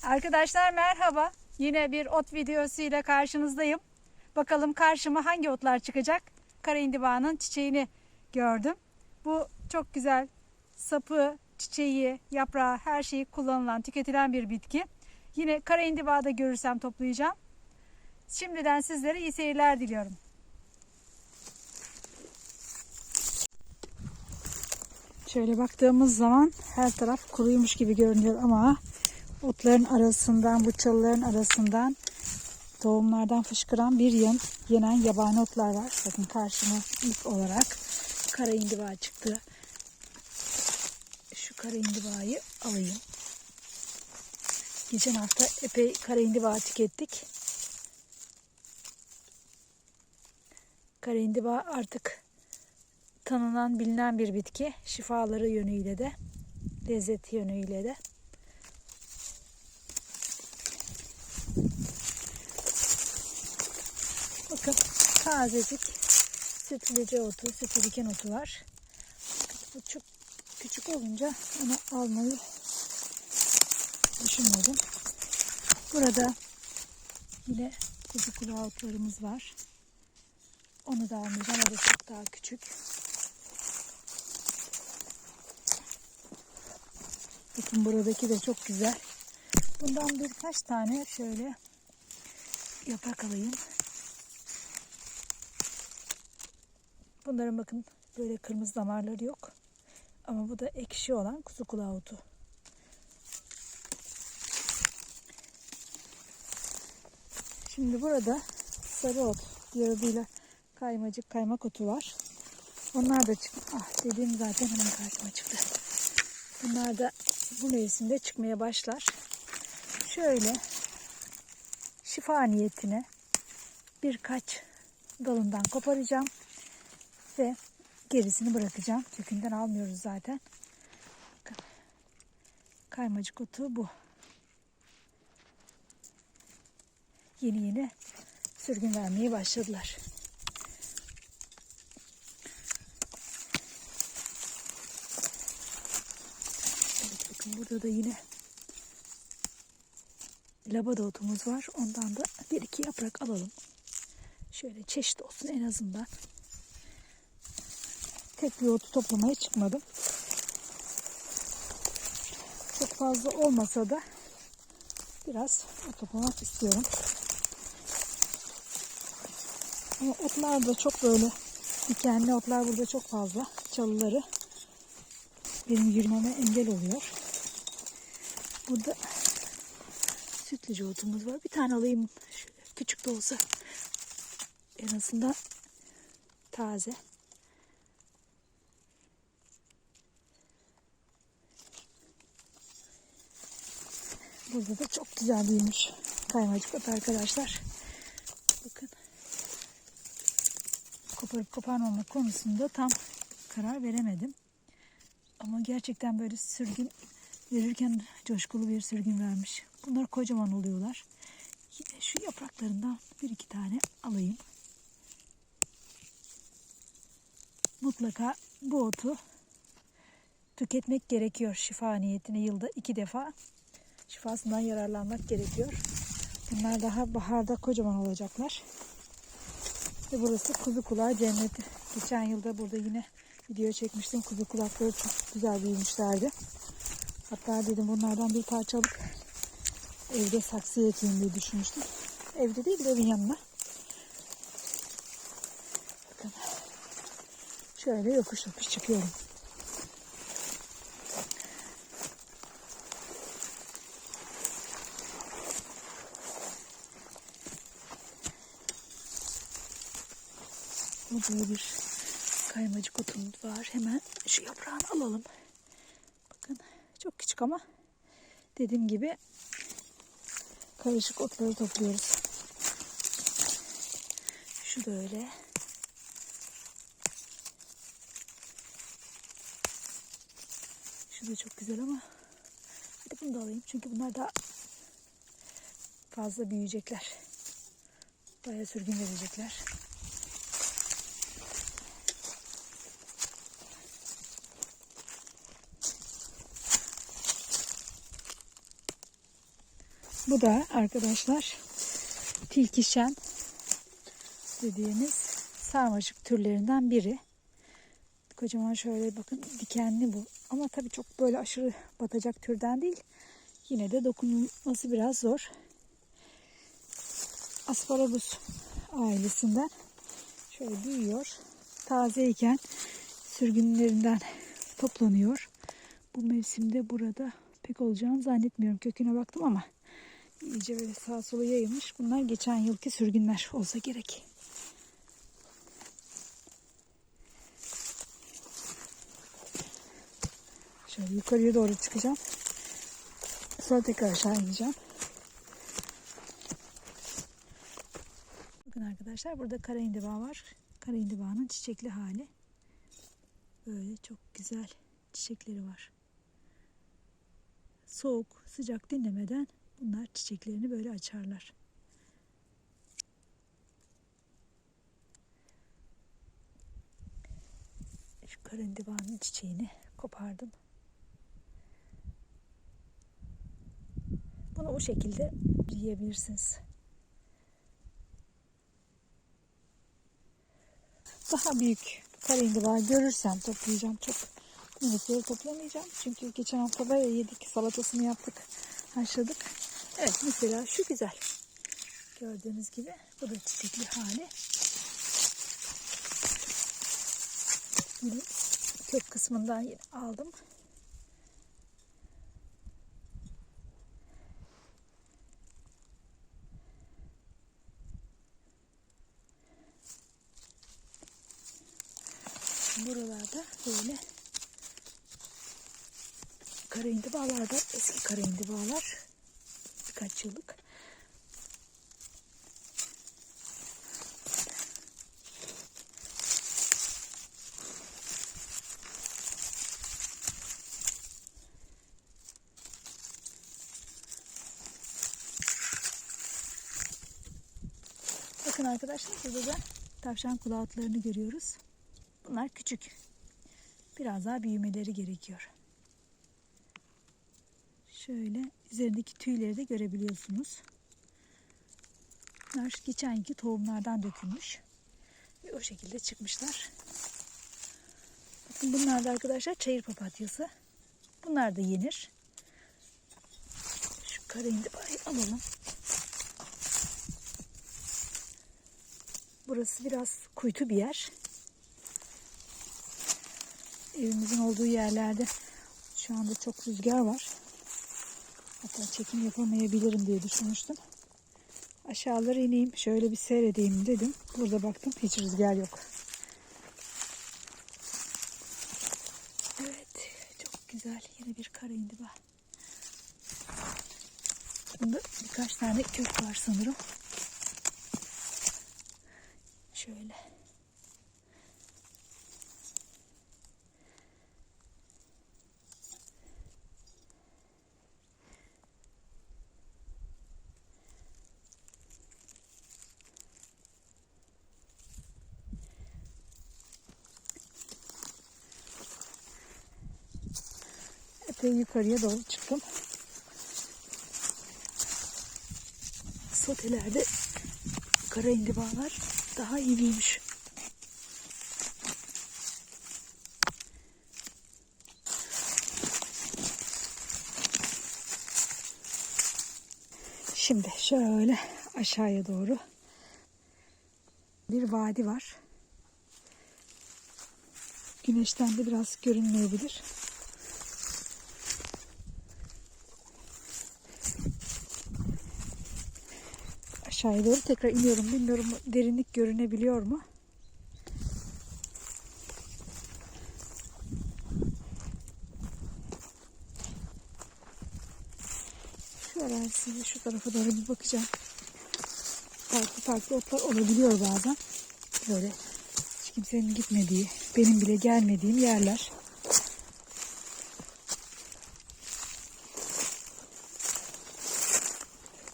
Arkadaşlar merhaba. Yine bir ot videosu ile karşınızdayım. Bakalım karşıma hangi otlar çıkacak? Kara indibağının çiçeğini gördüm. Bu çok güzel. Sapı, çiçeği, yaprağı, her şeyi kullanılan, tüketilen bir bitki. Yine kara indibağı da görürsem toplayacağım. Şimdiden sizlere iyi seyirler diliyorum. Şöyle baktığımız zaman her taraf kuruymuş gibi görünüyor ama otların arasından, bu çalıların arasından tohumlardan fışkıran bir yenen yabani otlar var. Bakın karşıma ilk olarak kara indiba çıktı. Şu kara indibayı alayım. Geçen hafta epey kara indiba tükettik. Kara indiba artık tanınan, bilinen bir bitki. Şifaları yönüyle de, lezzeti yönüyle de. Bakın tazecik sütlüce otu, sütlü diken otu var. Bu çok küçük olunca onu almayı düşünmedim. Burada yine kuzu kulağı otlarımız var. Onu da almayacağım. O da çok daha küçük. Bakın buradaki de çok güzel. Bundan birkaç tane şöyle yaprak alayım. Bunların bakın böyle kırmızı damarları yok. Ama bu da ekşi olan kuzu kulağı otu. Şimdi burada sarı ot, diğer adıyla kaymacık, kaymak otu var. Onlar da çıktı. Dediğim zaten hemen karşıma çıktı. Bunlar da bu mevsimde çıkmaya başlar. Şöyle şifa niyetine birkaç dalından koparacağım ve gerisini bırakacağım. Kökünden almıyoruz zaten. Bakın. Kaymacık otu bu. Yeni yeni sürgün vermeye başladılar. Evet, bakın burada da yine labada otumuz var. Ondan da bir iki yaprak alalım. Şöyle çeşit olsun en azından. Tek bir otu toplamaya çıkmadım. Çok fazla olmasa da biraz ot toplamak istiyorum. Ama otlar da çok böyle dikenli otlar burada çok fazla. Çalıları benim yürümeme engel oluyor. Burada sütlüce otumuz var. Bir tane alayım. Şöyle küçük de olsa en azından taze. Burada da çok güzel büyümüş kaymacık ot arkadaşlar. Bakın. Koparıp koparmama konusunda tam karar veremedim. Ama gerçekten böyle sürgün verirken coşkulu bir sürgün vermiş. Bunlar kocaman oluyorlar. Yine şu yapraklarından bir iki tane alayım. Mutlaka bu otu tüketmek gerekiyor. Şifa niyetine yılda 2 defa şifasından yararlanmak gerekiyor. Bunlar daha baharda kocaman olacaklar. Ve burası kuzu kulağı cenneti. Geçen yılda burada yine video çekmiştim. Kuzu kulakları çok güzel büyümüşlerdi. Hatta dedim bunlardan bir parça alıp evde saksıya ekeyim diye düşünmüştüm. Evde değil de evin yanına. Bakın. Şöyle yokuş yokuş çıkıyorum. Burada bir kaymacık otumuz var. Hemen şu yaprağını alalım. Bakın çok küçük ama dediğim gibi karışık otları topluyoruz. Şu da öyle. Şu da çok güzel ama hadi bunu da alayım. Çünkü bunlar daha fazla büyüyecekler. Bayağı sürgün verecekler. Bu da arkadaşlar tilkişen dediğimiz sarmaşık türlerinden biri. Kocaman şöyle bakın, dikenli bu. Ama tabii çok böyle aşırı batacak türden değil. Yine de dokunulması biraz zor. Asparagus ailesinden şöyle büyüyor. Tazeyken sürgünlerinden toplanıyor. Bu mevsimde burada pek olacağını zannetmiyorum. Köküne baktım ama iyice böyle sağa sola yayılmış. Bunlar geçen yılki sürgünler olsa gerek. Şöyle yukarıya doğru çıkacağım. Sonra tekrar aşağı ineceğim. Bakın arkadaşlar, burada kara indiba var. Kara indibanın çiçekli hali. Böyle çok güzel çiçekleri var. Soğuk, sıcak dinlemeden bunlar çiçeklerini böyle açarlar. Şu kara indibanın çiçeğini kopardım. Bunu o şekilde yiyebilirsiniz. Daha büyük kara indiba görürsem toplayacağım. Çok minikleri toplamayacağım. Çünkü geçen hafta bayağı yedik. Salatasını yaptık. Haşladık. Evet, mesela şu güzel. Gördüğünüz gibi bu da çiçekli hali. Yine kök kısmından yine aldım. Buralarda böyle kara indibalar da, eski kara indibalar, birkaç yıllık. Bakın arkadaşlar, burada da tavşan kulağıtlarını görüyoruz. Bunlar küçük. Biraz daha büyümeleri gerekiyor. Şöyle üzerindeki tüyleri de görebiliyorsunuz. Bunlar geçen yılki tohumlardan dökülmüş. Ve o şekilde çıkmışlar. Bakın bunlar da arkadaşlar çayır papatyası. Bunlar da yenir. Şu kara indibayı alalım. Burası biraz kuytu bir yer. Evimizin olduğu yerlerde şu anda çok rüzgar var. Hatta çekim yapamayabilirim diye düşünmüştüm. Aşağılara ineyim, şöyle bir seyredeyim dedim. Burada baktım hiç rüzgar yok. Evet, çok güzel. Yine bir kara indiba. Bunda birkaç tane kök var sanırım. Şöyle. Epey yukarıya doğru çıktım. Sotelerde kara indibalar daha iyi büyümüş. Şimdi şöyle aşağıya doğru bir vadi var. Güneşten de biraz görünmeyebilir. Aşağıya doğru tekrar iniyorum. Bilmiyorum derinlik görünebiliyor mu? Şöyle size şu tarafa doğru bir bakacağım. Farklı farklı otlar olabiliyor bazen. Böyle hiç kimsenin gitmediği, benim bile gelmediğim yerler.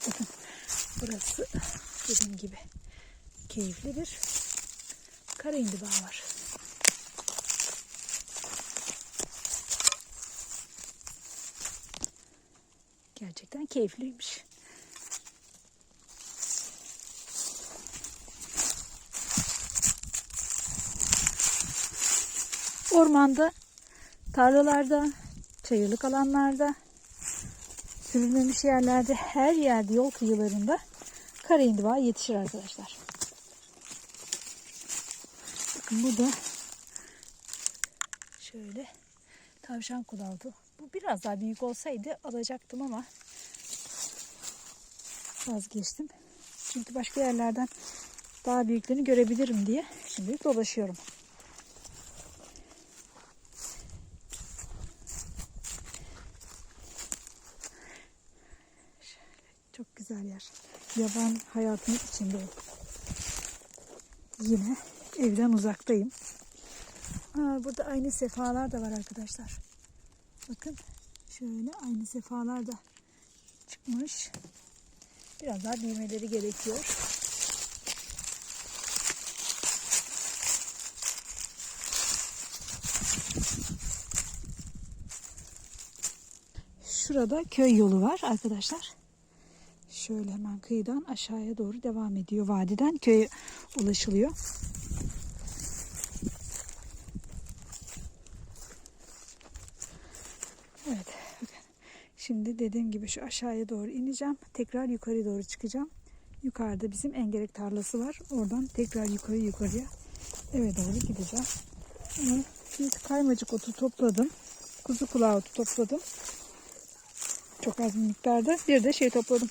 Bakın burası dediğim gibi keyifli bir kara indiba var. Gerçekten keyifliymiş. Ormanda, tarlalarda, çayırlık alanlarda, sürülmemiş yerlerde, her yerde, yol kıyılarında kara hindiba yetişir arkadaşlar. Bakın burada şöyle tavşan kulağıdı. Bu biraz daha büyük olsaydı alacaktım ama vazgeçtim. Çünkü başka yerlerden daha büyüklerini görebilirim diye şimdilik dolaşıyorum. Çok güzel yer. Yaban hayatının içindeyim. Yine evden uzaktayım. Burada aynı sefalar da var arkadaşlar. Bakın şöyle aynı sefalar da çıkmış. Biraz daha büyümeleri gerekiyor. Şurada köy yolu var arkadaşlar. Şöyle hemen kıyıdan aşağıya doğru devam ediyor. Vadiden köye ulaşılıyor. Evet. Şimdi dediğim gibi şu aşağıya doğru ineceğim. Tekrar yukarı doğru çıkacağım. Yukarıda bizim engerek tarlası var. Oradan tekrar yukarıya eve doğru gideceğim. Bir kaymacık otu topladım. Kuzu kulağı otu topladım. Çok az bir miktarda. Bir de topladım.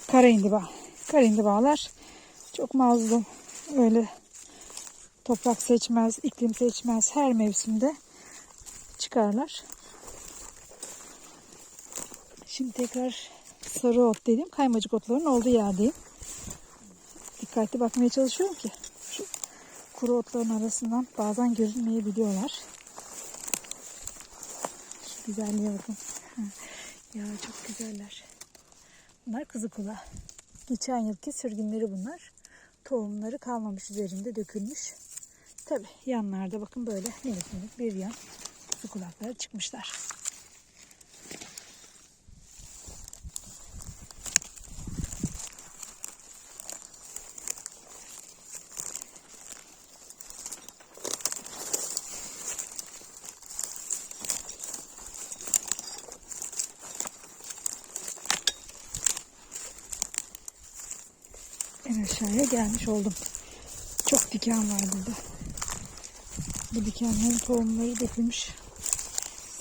Kara hindiba. Kara hindibalar çok mazlum. Öyle toprak seçmez, iklim seçmez. Her mevsimde çıkarlar. Şimdi tekrar sarı ot dedim. Kaymacık otların olduğu yerdeyim. Dikkatli bakmaya çalışıyorum ki şu kuru otların arasından bazen görünmeyebiliyorlar. Şu güzelliğe bakın. Ya çok güzeller. Bunlar kuzu kulağı. Geçen yılki sürgünleri bunlar. Tohumları kalmamış, üzerinde dökülmüş. Tabi yanlarda bakın böyle minik minik bir yan kuzu kulakları çıkmışlar. En aşağıya gelmiş oldum. Çok diken var burada. Bu dikenlerin tohumları dökülmüş.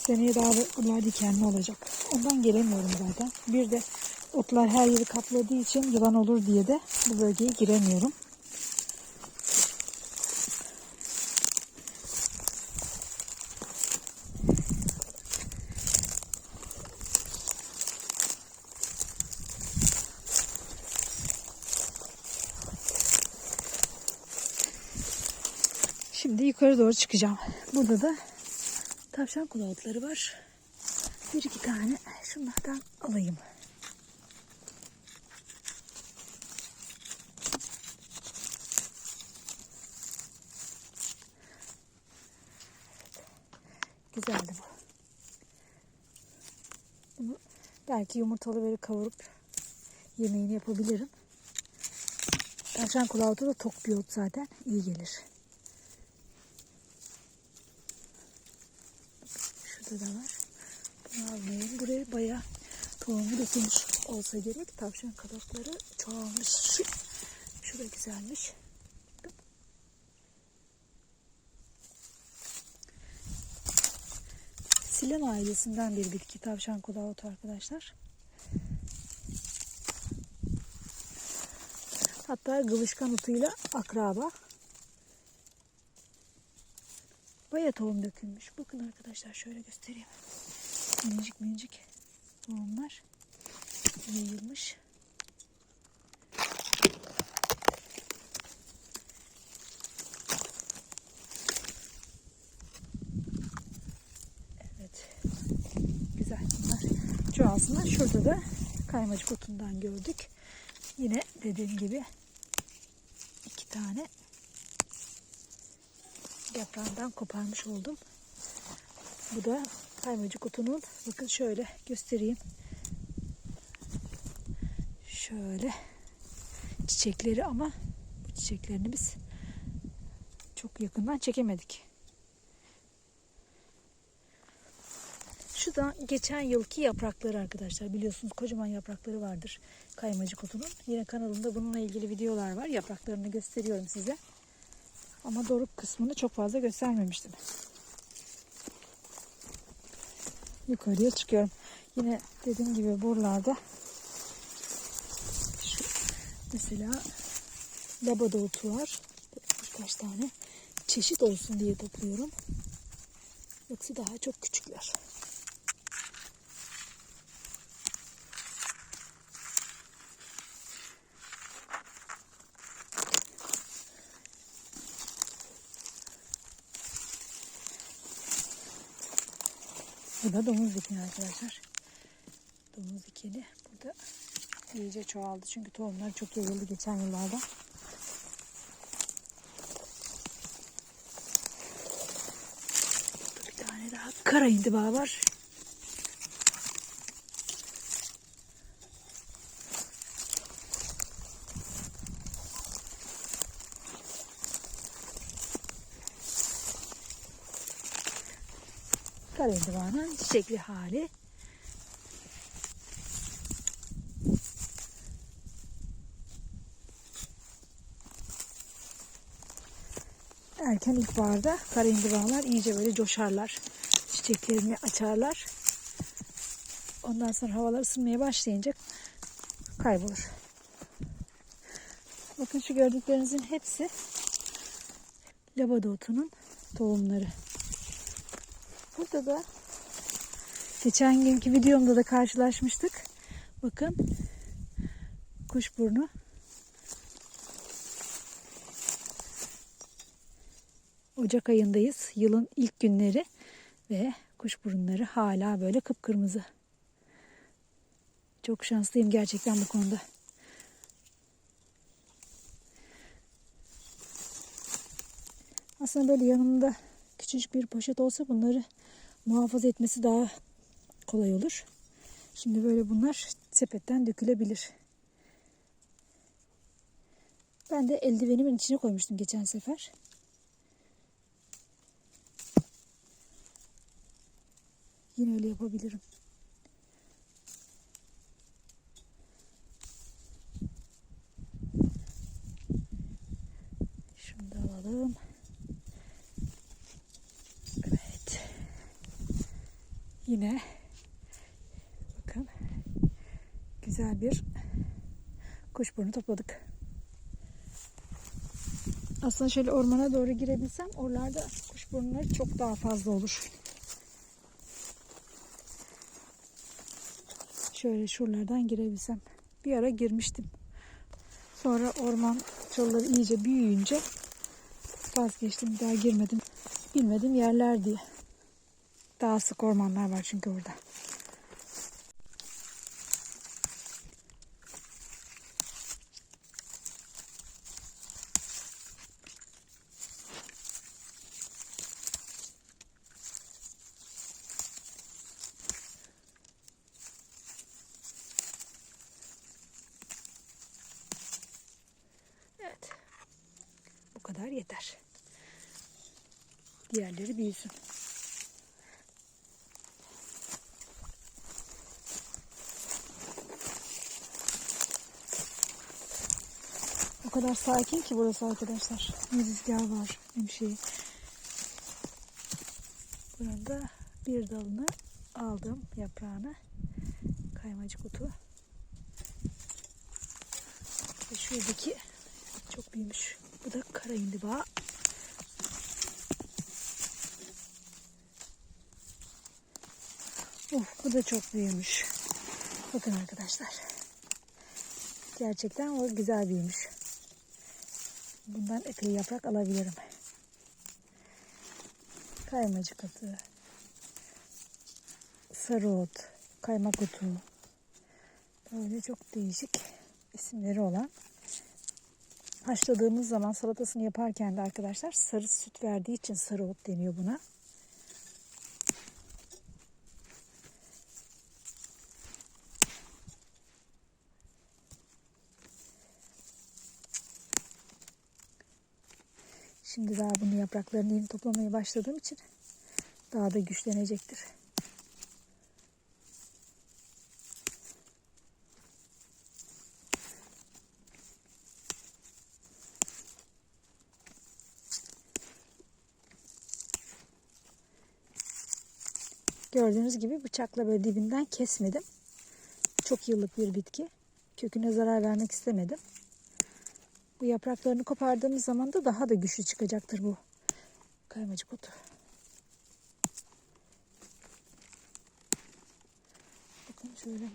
Seneye daha da bunlar dikenli olacak. Ondan gelemiyorum zaten. Bir de otlar her yeri kapladığı için yılan olur diye de bu bölgeye giremiyorum. Şimdi yukarı doğru çıkacağım. Burada da tavşan kulağı otları var. Bir iki tane şunlardan alayım. Güzeldi bu. Bunu belki yumurtalı böyle kavurup yemeğini yapabilirim. Tavşan kulağı otu da tok bir ot zaten. İyi gelir. Şurada da var. Bunu almayayım. Buraya bayağı tohumu dökülmüş olsa gerek. Tavşan kabakları çoğalmış. Şurada güzelmiş. Silen ailesinden bir bitki tavşan kulağı otu arkadaşlar. Hatta gıvışkan otuyla akraba. Bayağı tohum dökülmüş. Bakın arkadaşlar şöyle göstereyim. Minicik minicik tohumlar yayılmış. Evet. Güzel bunlar. Çoğalsınlar. Şurada da kaymacık otundan gördük. Yine dediğim gibi 2 tane yaprağından koparmış oldum. Bu da kaymacık otunun, bakın şöyle göstereyim. Şöyle çiçekleri ama bu çiçeklerini biz çok yakından çekemedik. Şu da geçen yılki yaprakları arkadaşlar. Biliyorsunuz kocaman yaprakları vardır kaymacık otunun. Yine kanalımda bununla ilgili videolar var. Yapraklarını gösteriyorum size. Ama doruk kısmını çok fazla göstermemiştim. Yukarıya çıkıyorum. Yine dediğim gibi buralarda şu mesela labada otu var. Birkaç tane çeşit olsun diye topluyorum. Yoksa daha çok küçükler. Bu da domuz dikeni arkadaşlar. Domuz dikeni burada iyice çoğaldı. Çünkü tohumlar çok yayıldı geçen yıllarda. Burada bir tane daha kara indiba var. Kara indibanın çiçekli hali. Erken ilkbaharda kara indibalar iyice böyle coşarlar. Çiçeklerini açarlar. Ondan sonra havalar ısınmaya başlayınca kaybolur. Bakın şu gördüklerinizin hepsi labada otunun tohumları. Burada da geçen günkü videomda da karşılaşmıştık. Bakın kuşburnu. Ocak ayındayız. Yılın ilk günleri ve kuşburunları hala böyle kıpkırmızı. Çok şanslıyım gerçekten bu konuda. Aslında böyle yanımda küçücük bir poşet olsa bunları muhafaza etmesi daha kolay olur. Şimdi böyle bunlar sepetten dökülebilir. Ben de eldivenimin içine koymuştum geçen sefer. Yine öyle yapabilirim. Şunu da alalım. Evet. Yine bakın güzel bir kuşburnu topladık. Aslında şöyle ormana doğru girebilsem oralarda kuşburnları çok daha fazla olur. Şöyle şuralardan girebilsem. Bir ara girmiştim. Sonra orman çalıları iyice büyüyünce vazgeçtim. Bir daha girmedim. Bilmediğim yerler diye. Daha sık ormanlar var çünkü orada. Evet. Bu kadar yeter. Diğerleri büyüsün. O kadar sakin ki burası arkadaşlar. Ne rüzgar var, ne bir şey. Burada bir dalını aldım, yaprağını. Kaymacık otu. Ve şuradaki çok büyümüş. Bu da kara indiba. Bu da çok büyümüş. Bakın arkadaşlar. Gerçekten o güzel büyümüş. Bundan epey yaprak alabilirim. Kaymacık otu, sarı ot, kaymak otu. Böyle çok değişik isimleri olan. Haşladığımız zaman salatasını yaparken de arkadaşlar sarı süt verdiği için sarı ot deniyor buna. Şimdi daha bunu yapraklarını yeni toplamaya başladığım için daha da güçlenecektir. Gördüğünüz gibi bıçakla böyle dibinden kesmedim. Çok yıllık bir bitki. Köküne zarar vermek istemedim. Bu yapraklarını kopardığımız zaman da daha da güçlü çıkacaktır bu kaymacık otu. Bakın şöyle.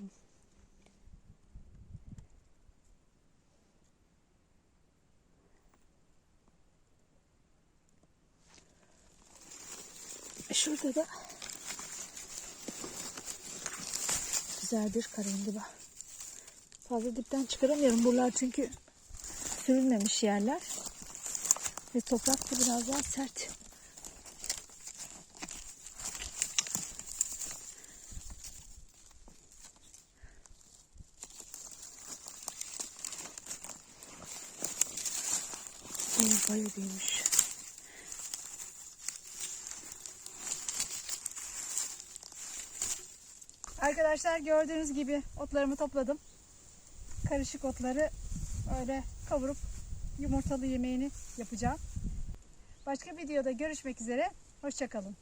Şurada da güzel bir karındıba. Fazla dipten çıkaramıyorum. Buralar çünkü sürülmemiş yerler. Ve toprak da biraz daha sert. Bayağı büyümüş. Arkadaşlar gördüğünüz gibi otlarımı topladım. Karışık otları öyle kavurup yumurtalı yemeğini yapacağım. Başka videoda görüşmek üzere. Hoşça kalın.